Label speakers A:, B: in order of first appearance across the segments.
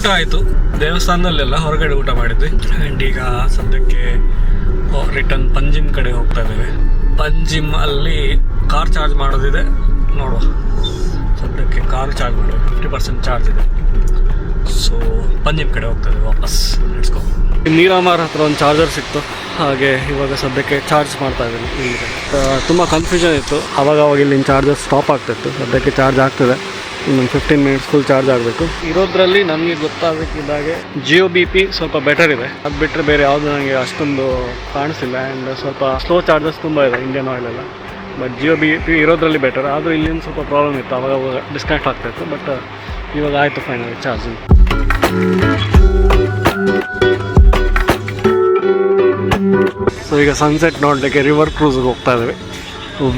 A: ಊಟ ಆಯಿತು, ದೇವಸ್ಥಾನದಲ್ಲೆಲ್ಲ ಹೊರಗಡೆ ಊಟ ಮಾಡಿದ್ವಿ. ಆ್ಯಂಡ್ ಈಗ ಸದ್ಯಕ್ಕೆ ರಿಟರ್ನ್ ಪಂಜಿಮ್ ಕಡೆ ಹೋಗ್ತಾ ಇದ್ದೇವೆ. ಪಂಜಿಮ್ ಅಲ್ಲಿ ಕಾರ್ ಚಾರ್ಜ್ ಮಾಡೋದಿದೆ, ನೋಡುವ. ಸದ್ಯಕ್ಕೆ ಕಾರ್ ಚಾರ್ಜ್ ಮಾಡಿ 50% ಚಾರ್ಜ್ ಇದೆ. ಸೊ ಪಂಜಿಮ್ ಕಡೆ ಹೋಗ್ತಾ ಇದ್ದೇವೆ ವಾಪಸ್. ನೆಡ್ಸ್ಕೊ. ನೀರಾಮಾರ್ ಹತ್ರ ಒಂದು ಚಾರ್ಜರ್ ಸಿಕ್ತು, ಹಾಗೆ ಇವಾಗ ಸದ್ಯಕ್ಕೆ ಚಾರ್ಜ್ ಮಾಡ್ತಾ ಇದ್ದೀನಿ. ಇಲ್ಲಿಗೆ ತುಂಬ ಕನ್ಫ್ಯೂಷನ್ ಇತ್ತು, ಅವಾಗ ಇಲ್ಲಿನ ಚಾರ್ಜರ್ ಸ್ಟಾಪ್ ಆಗ್ತಾಯಿತ್ತು. ಸದ್ಯಕ್ಕೆ ಚಾರ್ಜ್ ಆಗ್ತದೆ, ಇನ್ನೊಂದು 15 ಮಿನಿಟ್ಸ್ ಫುಲ್ ಚಾರ್ಜ್ ಆಗಬೇಕು. ಇರೋದ್ರಲ್ಲಿ ನನಗೆ ಗೊತ್ತಾಗಬೇಕಿದ್ದಾಗೆ ಜಿಯೋ BP ಸ್ವಲ್ಪ ಬೆಟರ್ ಇದೆ. ಅದು ಬಿಟ್ಟರೆ ಬೇರೆ ಯಾವುದು ನನಗೆ ಅಷ್ಟೊಂದು ಕಾಣಿಸಿಲ್ಲ. ಆ್ಯಂಡ್ ಸ್ವಲ್ಪ ಸ್ಲೋ ಚಾರ್ಜಸ್ ತುಂಬ ಇದೆ ಇಂಡಿಯನ್ ಆಯಿಲೆಲ್ಲ. ಬಟ್ ಜಿಯೋ BP ಇರೋದ್ರಲ್ಲಿ ಬೆಟರ್. ಆದರೂ ಇಲ್ಲಿಂದ ಸ್ವಲ್ಪ ಪ್ರಾಬ್ಲಮ್ ಇತ್ತು, ಅವಾಗ ಡಿಸ್ಕನೆಕ್ಟ್ ಆಗ್ತಾಯಿತ್ತು. ಬಟ್ ಇವಾಗ ಆಯಿತು ಫೈನಲಿ ಚಾರ್ಜಿಂಗ್. ಸೊ ಈಗ ಸನ್ಸೆಟ್ ನೋಡಲಿಕ್ಕೆ ರಿವರ್ ಕ್ರೂಸ್ಗೆ ಹೋಗ್ತಾ ಇದ್ದೇವೆ.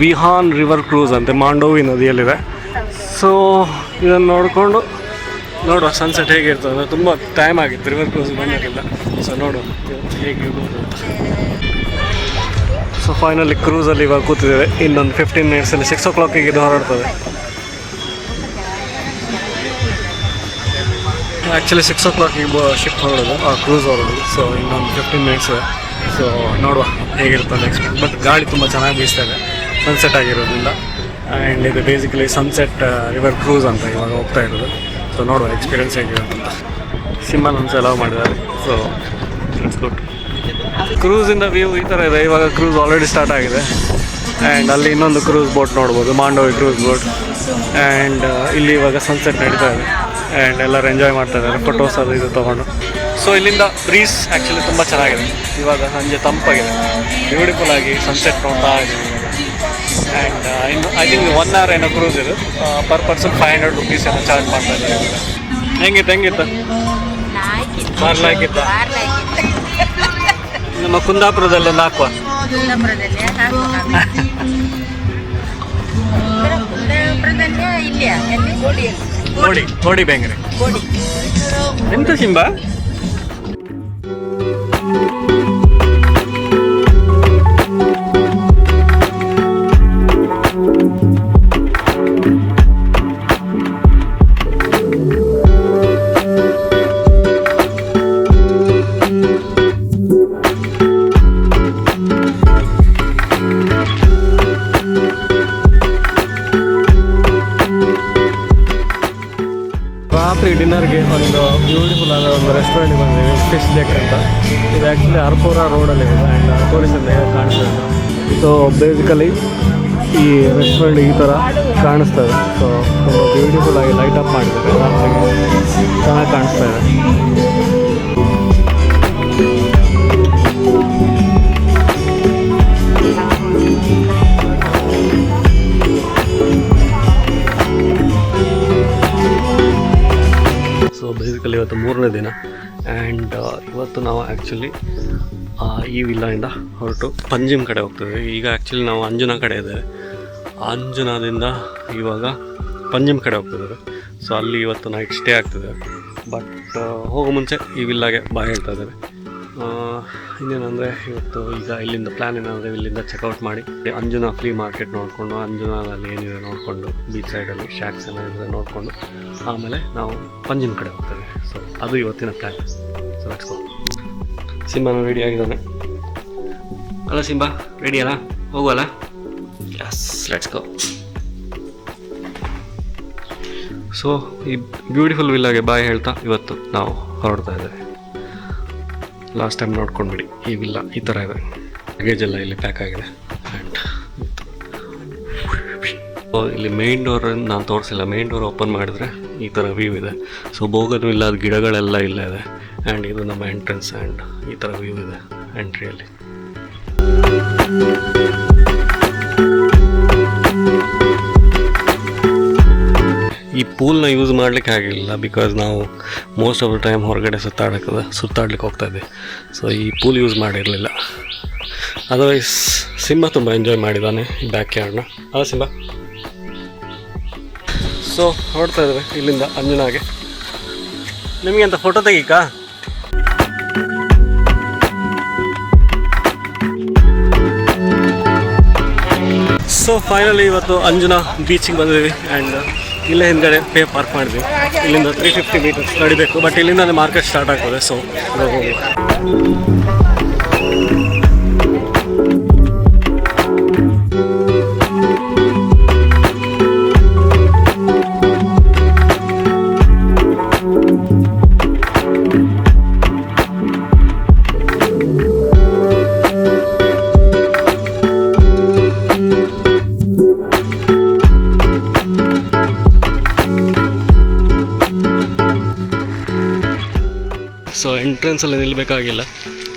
A: ವಿಹಾನ್ ರಿವರ್ ಕ್ರೂಸ್ ಅಂತೆ, ಮಾಂಡೋವಿ ನದಿಯಲ್ಲಿದೆ. ಸೊ ಇದನ್ನು ನೋಡಿಕೊಂಡು ನೋಡುವ ಸನ್ಸೆಟ್ ಹೇಗಿರ್ತದೆ. ತುಂಬ ಟೈಮ್ ಆಗಿತ್ತು ರಿವರ್ ಕ್ರೂಸ್ ಬಂದಿರಲಿಲ್ಲ. ಸೊ ನೋಡುವ ಹೇಗಿರ್ಬೋದು ಅಂತ. ಸೊ ಫೈನಲಿ ಕ್ರೂಸಲ್ಲಿ ಇವಾಗ ಕೂತಿದ್ದೇವೆ. ಇನ್ನೊಂದು 15 ಮಿನಿಟ್ಸಲ್ಲಿ 6 o'clock ಇದು ಹೊರಡ್ತದೆ. ಆ್ಯಕ್ಚುಲಿ 6 o'clock ಶಿಪ್ ಹೊರಡೋದು, ಕ್ರೂಸ್ ಹೊರಡೋದು. ಸೊ ಇನ್ನೊಂದು 15 ಮಿನಿಟ್ಸ್. ಸೊ ನೋಡುವ ಹೇಗಿರ್ತದೆ ಎಕ್ಸ್ಪೀರಿಯನ್ಸ್. ಬಟ್ ಗಾಳಿ ತುಂಬ ಚೆನ್ನಾಗಿ ಬೀಸ್ತಾ ಇದೆ ಸನ್ಸೆಟ್ ಆಗಿರೋದ್ರಿಂದ. ಆ್ಯಂಡ್ ಇದು ಬೇಸಿಕಲಿ ಸನ್ಸೆಟ್ ರಿವರ್ ಕ್ರೂಸ್ ಅಂತ ಇವಾಗ ಹೋಗ್ತಾ ಇರೋದು. ಸೊ ನೋಡುವ ಎಕ್ಸ್ಪೀರಿಯನ್ಸ್ ಹೇಗಿರುತ್ತೆ ಅಂತ. ಸಿಮ್ಮನ್ ಒಂದು ಅಲೌ ಮಾಡಿದ್ದಾರೆ. So it's good. ಕ್ರೂಸಿಂದ ವ್ಯೂ ಈ ಥರ ಇದೆ. ಇವಾಗ ಕ್ರೂಸ್ ಆಲ್ರೆಡಿ ಸ್ಟಾರ್ಟ್ ಆಗಿದೆ. ಆ್ಯಂಡ್ ಅಲ್ಲಿ ಇನ್ನೊಂದು ಕ್ರೂಸ್ ಬೋಟ್ ನೋಡ್ಬೋದು, ಮಾಂಡೋವಿ ಕ್ರೂಸ್ ಬೋಟ್. ಆ್ಯಂಡ್ ಇಲ್ಲಿ ಇವಾಗ ಸನ್ಸೆಟ್ ನಡೀತಾ ಇದೆ. ಆ್ಯಂಡ್ ಎಲ್ಲರೂ ಎಂಜಾಯ್ ಮಾಡ್ತಾ ಇದ್ದಾರೆ, ಫೋಟೋಸ್ ಅದು ಇದು ತೊಗೊಂಡು. ಸೊ ಇಲ್ಲಿಂದ ಬ್ರೀಸ್ ಆ್ಯಕ್ಚುಲಿ ತುಂಬ ಚೆನ್ನಾಗಿದೆ. ಇವಾಗ ಸಂಜೆ ತಂಪಾಗಿದೆ, ಬ್ಯೂಟಿಫುಲ್ ಆಗಿ ಸನ್ಸೆಟ್ ನೋಡ್ತಾ ಇದ್ದೀವಿ. ಆ್ಯಂಡ್ ಇನ್ನು ಐ ಥಿಂಕ್ 1 hour ಏನೋ ಕ್ರೂಸ್ ಇದು. ಪರ್ ಪರ್ಸನ್ 500 rupees ಏನೋ ಚಾರ್ಜ್ ಮಾಡ್ತಾ ಇದ್ದಾರೆ. ಹೆಂಗಿತ್ತು ಮಾರ್ಲಾಗಿತ್ತ? ನಮ್ಮ ಕುಂದಾಪುರದಲ್ಲೊಂದು ಹಾಕುವ. ಕೋಡಿ ಬೆಂಗ್ರೆ ಎಂತ ಸಿಂಬಾ? ರಾತ್ರಿ ಡಿನ್ನರ್ಗೆ ಒಂದು ಬ್ಯೂಟಿಫುಲ್ ಆದ ಒಂದು ರೆಸ್ಟೋರೆಂಟ್ಗೆ ಬಂದಿದ್ದೀವಿ, ಫಿಶ್ ಡೆಕ್ ಅಂತ. ಇದು ಆ್ಯಕ್ಚುಲಿ ಅರ್ಪೋರಾ ರೋಡಲ್ಲಿ ಇದೆ. ಆ್ಯಂಡ್ ಟೂರಿಸಮ್ ಕಾಣಿಸ್ತದೆ. ಸೊ ಬೇಸಿಕಲಿ ಈ ರೆಸ್ಟೋರೆಂಟ್ ಈ ಥರ ಕಾಣಿಸ್ತದೆ. ಸೊ ತುಂಬ ಬ್ಯೂಟಿಫುಲ್ ಆಗಿ ಲೈಟ್ ಅಪ್ ಮಾಡಿದ್ದಾರೆ, ರಾತ್ರಿಗೆ ಚೆನ್ನಾಗಿ ಕಾಣಿಸ್ತಾ ಇದೆ. ಸೊ ಬೇಸಿಕಲಿ ಇವತ್ತು 3ನೇ ದಿನ. ಆ್ಯಂಡ್ ಇವತ್ತು ನಾವು ಆ್ಯಕ್ಚುಲಿ ಈ ವಿಲ್ಲಾಯಿಂದ ಹೊರಟು ಪಂಜಿಮ್ ಕಡೆ ಹೋಗ್ತೇವೆ. ಈಗ ಆ್ಯಕ್ಚುಲಿ ನಾವು ಅಂಜುನಾ ಕಡೆ ಇದ್ದೇವೆ. ಅಂಜುನಾದಿಂದ ಇವಾಗ ಪಂಜಿಮ್ ಕಡೆ ಹೋಗ್ತಿದ್ದೇವೆ. ಸೊ ಅಲ್ಲಿ ಇವತ್ತು ನೈಟ್ ಸ್ಟೇ ಆಗ್ತದೆ. ಬಟ್ ಹೋಗೋ ಮುಂಚೆ ಈ ವಿಲ್ಲಾಗೆ ಬಾಯ್ ಹೇಳ್ತಾ ಇದ್ದೇವೆ. ಇನ್ನೇನಂದರೆ ಇವತ್ತು ಈಗ ಇಲ್ಲಿಂದ ಪ್ಲ್ಯಾನ್ ಏನಂದರೆ ಇಲ್ಲಿಂದ ಚೆಕ್ಔಟ್ ಮಾಡಿ ಅಂಜುನಾ ಫ್ರೀ ಮಾರ್ಕೆಟ್ ನೋಡಿಕೊಂಡು, ಅಂಜುನಾದಲ್ಲಿ ಏನಿದೆ ನೋಡಿಕೊಂಡು, ಬೀಚ್ ಸೈಡಲ್ಲಿ ಶಾಕ್ಸ್ ಏನಾದರೆ ನೋಡಿಕೊಂಡು ಆಮೇಲೆ ನಾವು ಪಂಜಿಮ್ ಕಡೆ ಹೋಗ್ತೇವೆ. ಸೊ ಅದು ಇವತ್ತಿನ ಪ್ಲ್ಯಾನ್. So let's go. ಸಿಂಬಾನು ರೆಡಿ ಆಗಿದ್ದಾನೆ ಅಲ್ಲ? ಸಿಂಬಾ ರೆಡಿ ಅಲ್ಲ? ಹೋಗುವಲ್ಲ? Yes, let's go. ಸೊ ಈ ಬ್ಯೂಟಿಫುಲ್ ವಿಲ್ಲಾಗೆ ಬಾಯ್ ಹೇಳ್ತಾ ಇವತ್ತು ನಾವು ಹೊರಡ್ತಾ ಇದ್ದೇವೆ. ಲಾಸ್ಟ್ ಟೈಮ್ ನೋಡ್ಕೊಂಡ್ಬಿಡಿ, ಈ ವಿಲ್ಲ ಈ ಥರ ಇದೆ. ಲಗೇಜ್ ಎಲ್ಲ ಇಲ್ಲಿ ಪ್ಯಾಕ್ ಆಗಿದೆ. ಆ್ಯಂಡ್ ಇಲ್ಲಿ ಮೇನ್ ಡೋರ್ ನಾನು ತೋರಿಸಿಲ್ಲ. ಮೇನ್ ಡೋರ್ ಓಪನ್ ಮಾಡಿದ್ರೆ ಈ ಥರ ವ್ಯೂ ಇದೆ. ಸೊ ಬೋಗನ್ ವಿಲ್ಲ ಗಿಡಗಳೆಲ್ಲ ಇಲ್ಲೇ ಇದೆ. ಆ್ಯಂಡ್ ಇದು ನಮ್ಮ ಎಂಟ್ರೆನ್ಸ್. ಆ್ಯಂಡ್ ಈ ಥರ ವ್ಯೂ ಇದೆ ಎಂಟ್ರಿಯಲ್ಲಿ. ಈ ಪೂಲ್ನ ಯೂಸ್ ಮಾಡಲಿಕ್ಕೆ ಆಗಿಲ್ಲ, ಬಿಕಾಸ್ ನಾವು ಮೋಸ್ಟ್ ಆಫ್ ದ ಟೈಮ್ ಹೊರಗಡೆ ಸುತ್ತಾಡ್ಲಿಕ್ಕೆ ಹೋಗ್ತಾ ಇದ್ದೆ. ಸೊ ಈ ಪೂಲ್ ಯೂಸ್ ಮಾಡಿರಲಿಲ್ಲ. ಅದರ್ವೈಸ್ ಸಿಂಬಾ ತುಂಬ ಎಂಜಾಯ್ ಮಾಡಿದ್ದಾನೆ ಈ ಬ್ಯಾಕ್ ಯಾರ್ಡ್ನ. ಅಲ್ಲ ಸಿಂಬಾ? ಸೊ ಹೊರಡ್ತಾ ಇದ್ದೇವೆ ಇಲ್ಲಿಂದ ಅಂಜುನಾಗೆ. ನಿಮಗೆ ಅಂತ ಫೋಟೋ ತೆಗೀಕಾ? ಸೊ ಫೈನಲಿ ಇವತ್ತು ಅಂಜುನಾ ಬೀಚಿಗೆ ಬಂದಿದ್ದೀವಿ. ಆ್ಯಂಡ್ ಇಲ್ಲೇ ಹಿಂದ್ಗಡೆ ಪಾರ್ಕ್ ಮಾಡಿದ್ವಿ. ಇಲ್ಲಿಂದ 350 ಮೀಟರ್ಸ್ ನಡಿಬೇಕು, ಬಟ್ ಇಲ್ಲಿಂದ ಮಾರ್ಕೆಟ್ ಸ್ಟಾರ್ಟ್ ಆಗ್ತದೆ. ಸೊ ಹೋಗುವ. ಸೊ ಎಂಟ್ರೆನ್ಸಲ್ಲಿ ನಿಲ್ಲಬೇಕಾಗಿಲ್ಲ,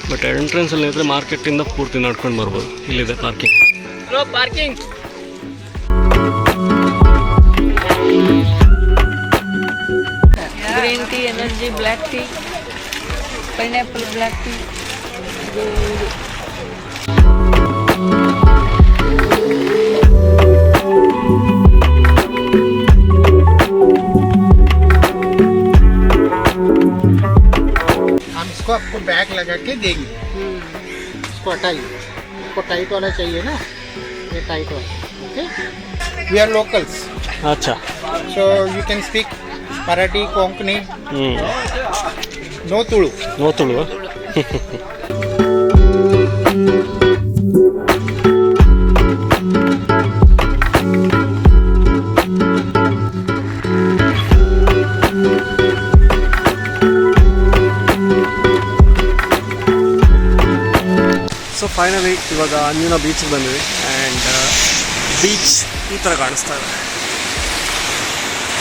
A: ಬಟ್ ಎಂಟ್ರೆನ್ಸಲ್ಲಿ ನಿಂತರೆ ಮಾರ್ಕೆಟಿಂದ ಪೂರ್ತಿ ನಡ್ಕೊಂಡು ಬರ್ಬೋದು. ಇಲ್ಲಿದೆ parking.
B: Green tea, energy, black tea, pineapple black tea.
C: इसको आपको बैग लगा के देंगे, इसको हटाइए, आपको टाइट वाला चाहिए ना, ये टाइट वाला. ओके, वी आर लोकल्स,
A: अच्छा.
C: so you can speak Marathi, Konkani, no Tulu.
A: No Tulu. So finally ಇವಾಗ ಅಂಜುನಾ ಬೀಚ್ಗೆ ಬಂದ್ವಿ. ಆ್ಯಂಡ್ ಬೀಚ್ ಈ ಥರ ಕಾಣಿಸ್ತಾ ಇದೆ.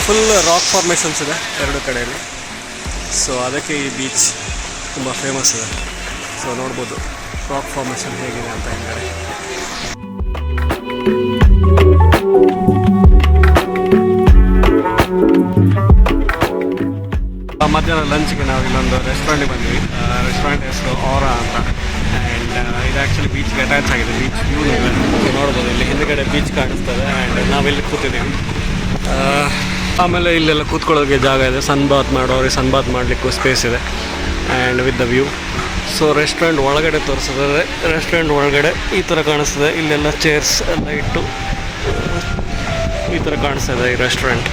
A: ಫುಲ್ ರಾಕ್ ಫಾರ್ಮೇಷನ್ಸ್ ಇದೆ ಎರಡು ಕಡೆಯಲ್ಲಿ. ಸೊ ಅದಕ್ಕೆ ಈ ಬೀಚ್ ತುಂಬ ಫೇಮಸ್ ಇದೆ. ಸೊ ನೋಡ್ಬೋದು ರಾಕ್ ಫಾರ್ಮೇಷನ್ ಹೇಗಿದೆ ಅಂತ ಹಿಂದ್ಗಡೆ. ಮಧ್ಯಾಹ್ನ ಲಂಚ್ಗೆ ನಾವು ಇಲ್ಲೊಂದು ರೆಸ್ಟೋರೆಂಟಿಗೆ ಬಂದ್ವಿ. ರೆಸ್ಟೋರೆಂಟ್ ಹೆಸರು ಆರಾ ಅಂತ. ಆ್ಯಂಡ್ ಇದು ಆ್ಯಕ್ಚುಲಿ ಬೀಚ್ಗೆ ಅಟ್ಯಾಚ್ ಆಗಿದೆ. ಬೀಚ್ ವ್ಯೂ ಇದೆ ನೋಡ್ಬೋದು. ಇಲ್ಲಿ ಹಿಂದ್ಗಡೆ ಬೀಚ್ ಕಾಣಿಸ್ತದೆ. ಆ್ಯಂಡ್ ನಾವಿಲ್ಲಿ ಕೂತಿದ್ದೀವಿ. ಆಮೇಲೆ ಇಲ್ಲೆಲ್ಲ ಕೂತ್ಕೊಳ್ಳೋಕ್ಕೆ ಜಾಗ ಇದೆ. ಸನ್ಬಾತ್ ಮಾಡೋರಿಗೆ ಸನ್ಬಾತ್ ಮಾಡಲಿಕ್ಕೂ ಸ್ಪೇಸ್ ಇದೆ. And with the view. So restaurant ಒಳಗಡೆ ತೋರಿಸಿದ್ರೆ ರೆಸ್ಟೋರೆಂಟ್ ಒಳಗಡೆ ಈ ಥರ ಕಾಣಿಸ್ತದೆ. ಇಲ್ಲೆಲ್ಲ ಚೇರ್ಸ್ ಎಲ್ಲ ಇಟ್ಟು ಈ ಥರ ಕಾಣಿಸ್ತಾ ಇದೆ ಈ ರೆಸ್ಟೋರೆಂಟ್.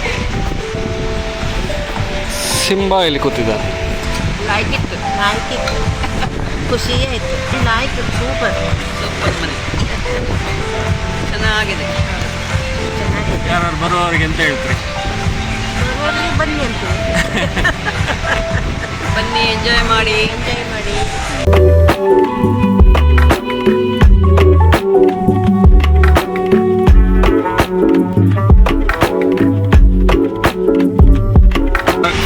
A: ಸಿಂಬಾ ಇಲ್ಲಿ ಕೂತಿದ್ದಾರೆ.
B: ಖುಷಿ ಆಯಿತು. ಆಯಿತು, ಸೂಪರ್ ಮನೆ ಚೆನ್ನಾಗಿದೆ.
A: ಯಾರು ಬರುವವರಿಗೆ ಅಂತ ಹೇಳ್ತೀರಿ?
B: ಬನ್ನಿ ಅಂತ ಬನ್ನಿ, ಎಂಜಾಯ್ ಮಾಡಿ.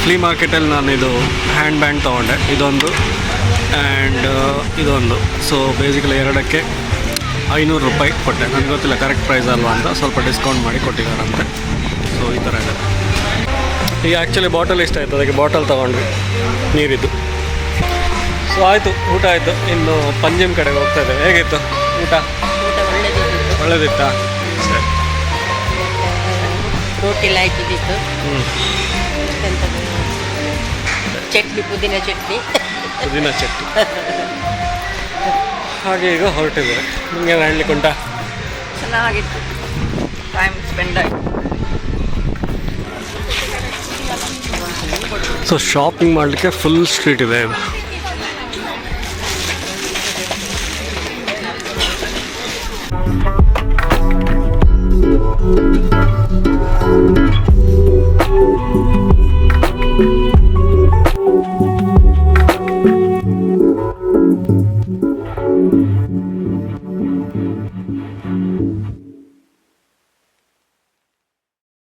A: ಫ್ಲೀ ಮಾರ್ಕೆಟಲ್ಲಿ ನಾನು ಇದು ಹ್ಯಾಂಡ್ ಬ್ಯಾಂಡ್ ತೊಗೊಂಡೆ, ಇದೊಂದು ಆ್ಯಂಡ್ ಇದೊಂದು. ಸೊ ಬೇಸಿಕಲಿ ಎರಡಕ್ಕೆ 500 ರೂಪಾಯಿ ಕೊಟ್ಟೆ. ನನಗೆ ಗೊತ್ತಿಲ್ಲ ಕರೆಕ್ಟ್ ಪ್ರೈಸ್ ಅಲ್ವಾ ಅಂತ, ಸ್ವಲ್ಪ ಡಿಸ್ಕೌಂಟ್ ಮಾಡಿ ಕೊಟ್ಟಿದ್ದಾರಂತೆ. ಸೊ ಈ ಥರ ಇದೆ. ಈಗ ಆ್ಯಕ್ಚುಲಿ ಬಾಟಲ್ ಇಷ್ಟ ಆಯಿತು, ಅದಕ್ಕೆ ಬಾಟಲ್ ತೊಗೊಂಡ್ರಿ ನೀರಿದ್ದು. ಸೊ ಆಯಿತು, ಊಟ ಆಯಿತು. ಇನ್ನು ಪಂಜಿಮ್ ಕಡೆಗೆ ಹೋಗ್ತಾ ಇದ್ದೇವೆ. ಹೇಗಿತ್ತು ಊಟ? ಒಳ್ಳೆದಿತ್ತಾ? ಸರಿ.
B: ರೋಟಿ ಲಾಯ್ಕಿದ್ದಿತ್ತು. ಚಟ್ನಿ, ಪುದೀನ ಚಟ್ನಿ.
A: ಹಾಗೆ ಈಗ ಹೊರಟಿದ್ದಾರೆ. ನಿಮಗೆ ಹೇಳಲಿಕ್ಕೆ ಉಂಟಾ?
B: ಚೆನ್ನಾಗಿತ್ತು, ಟೈಮ್ ಸ್ಪೆಂಡ್ ಆಯಿತು.
A: ಸೊ ಶಾಪಿಂಗ್ ಮಾಡಲಿಕ್ಕೆ ಫುಲ್ ಸ್ಟ್ರೀಟ್ ಇದೆ ಇದು.